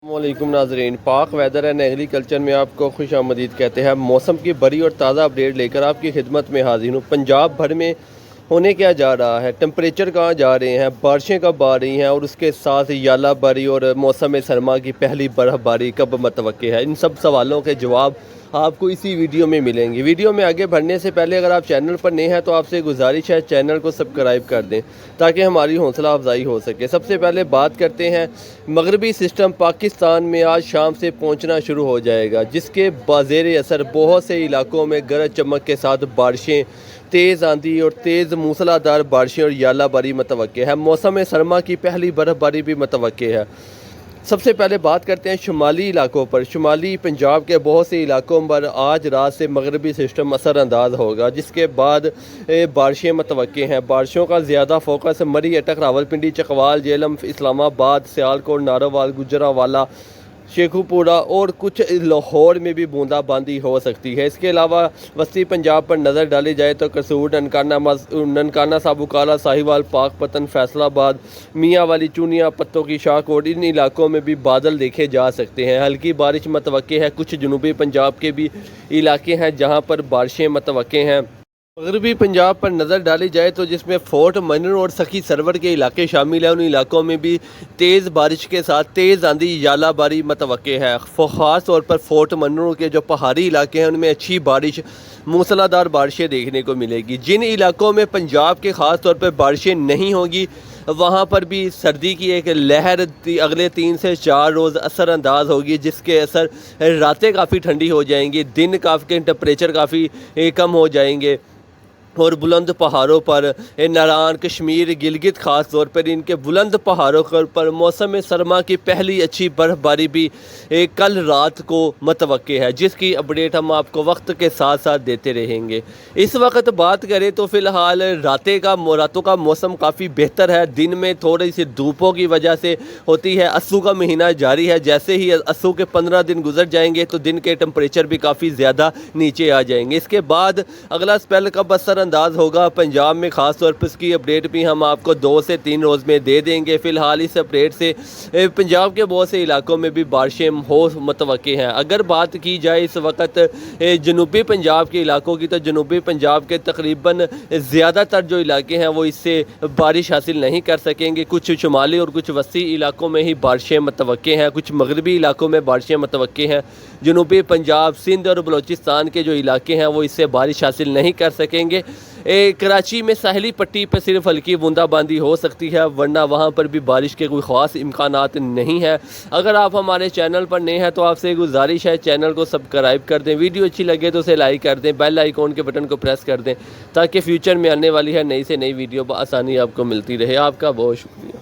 السلام علیکم ناظرین، پاک ویدر اینڈ ایگریکلچر میں آپ کو خوش آمدید کہتے ہیں۔ موسم کی بڑی اور تازہ اپڈیٹ لے کر آپ کی خدمت میں حاضر ہوں۔ پنجاب بھر میں ہونے کیا جا رہا ہے، ٹمپریچر کہاں جا رہے ہیں، بارشیں کب آ رہی ہیں اور اس کے ساتھ یالہ باری اور موسم سرما کی پہلی برف باری کب متوقع ہے، ان سب سوالوں کے جواب آپ کو اسی ویڈیو میں ملیں گے۔ ویڈیو میں آگے بڑھنے سے پہلے اگر آپ چینل پر نئے ہیں تو آپ سے گزارش ہے چینل کو سبسکرائب کر دیں تاکہ ہماری حوصلہ افزائی ہو سکے۔ سب سے پہلے بات کرتے ہیں، مغربی سسٹم پاکستان میں آج شام سے پہنچنا شروع ہو جائے گا، جس کے بزیر اثر بہت سے علاقوں میں گرج چمک کے ساتھ بارشیں، تیز آندھی اور تیز موسلادھار بارشیں اور یالہ باری متوقع ہے۔ موسم سرما کی پہلی برف باری بھی متوقع ہے۔ سب سے پہلے بات کرتے ہیں شمالی علاقوں پر۔ شمالی پنجاب کے بہت سے علاقوں پر آج رات سے مغربی سسٹم اثر انداز ہوگا، جس کے بعد بارشیں متوقع ہیں۔ بارشوں کا زیادہ فوکس مری اٹک، راولپنڈی، چکوال، جہلم، اسلام آباد، سیالکوٹ، نارووال، گجرانوالہ، شیخو پورہ اور کچھ لاہور میں بھی بوندا باندی ہو سکتی ہے۔ اس کے علاوہ وسطی پنجاب پر نظر ڈالی جائے تو کسور، ننکانہ، سابوکالہ، ساہیوال، پاک پتن، فیصل آباد، میاں والی، چونیا، پتوں کی شاہ کوٹ، ان علاقوں میں بھی بادل دیکھے جا سکتے ہیں۔ ہلکی بارش متوقع ہے۔ کچھ جنوبی پنجاب کے بھی علاقے ہیں جہاں پر بارشیں متوقع ہیں۔ مغربی پنجاب پر نظر ڈالی جائے تو جس میں فورٹ منر اور سخی سرور کے علاقے شامل ہیں، ان علاقوں میں بھی تیز بارش کے ساتھ تیز آندھی، یالہ باری متوقع ہے۔ خاص طور پر فورٹ منر کے جو پہاڑی علاقے ہیں ان میں اچھی بارش، موسلادھار بارشیں دیکھنے کو ملے گی۔ جن علاقوں میں پنجاب کے خاص طور پر بارشیں نہیں ہوں گی وہاں پر بھی سردی کی ایک لہر اگلے 3 سے 4 روز اثر انداز ہوگی، جس کے اثر راتیں کافی ٹھنڈی ہو جائیں گی، دن کافی ٹمپریچر کافی کم ہو جائیں گے، اور بلند پہاڑوں پر ناران، کشمیر، گلگت، خاص طور پر ان کے بلند پہاڑوں پر موسم سرما کی پہلی اچھی برف باری بھی کل رات کو متوقع ہے، جس کی اپڈیٹ ہم آپ کو وقت کے ساتھ ساتھ دیتے رہیں گے۔ اس وقت بات کریں تو فی الحال راتوں کا موسم کافی بہتر ہے، دن میں تھوڑی سی دھوپوں کی وجہ سے ہوتی ہے۔ اسو کا مہینہ جاری ہے، جیسے ہی اسو کے 15 دن گزر جائیں گے تو دن کے ٹمپریچر بھی کافی زیادہ نیچے آ جائیں گے۔ اس کے بعد اگلا سپیل کب اثر انداز ہوگا پنجاب میں، خاص طور پر اس کی اپڈیٹ بھی ہم آپ کو 2 سے 3 روز میں دے دیں گے۔ فی الحال اس اپڈیٹ سے پنجاب کے بہت سے علاقوں میں بھی بارشیں متوقع ہیں۔ اگر بات کی جائے اس وقت جنوبی پنجاب کے علاقوں کی تو جنوبی پنجاب کے تقریباً زیادہ تر جو علاقے ہیں وہ اس سے بارش حاصل نہیں کر سکیں گے۔ کچھ شمالی اور کچھ وسطی علاقوں میں ہی بارشیں متوقع ہیں، کچھ مغربی علاقوں میں بارشیں متوقع ہیں۔ جنوبی پنجاب، سندھ اور بلوچستان کے جو علاقے ہیں وہ اس سے بارش حاصل نہیں کر سکیں گے۔ کراچی میں ساحلی پٹی پر صرف ہلکی بوندا باندی ہو سکتی ہے، ورنہ وہاں پر بھی بارش کے کوئی خاص امکانات نہیں ہیں۔ اگر آپ ہمارے چینل پر نئے ہیں تو آپ سے گزارش ہے چینل کو سبسکرائب کر دیں، ویڈیو اچھی لگے تو اسے لائک کر دیں، بیل آئیکن کے بٹن کو پریس کر دیں تاکہ فیوچر میں آنے والی ہے نئی سے نئی ویڈیو بآسانی آپ کو ملتی رہے۔ آپ کا بہت شکریہ۔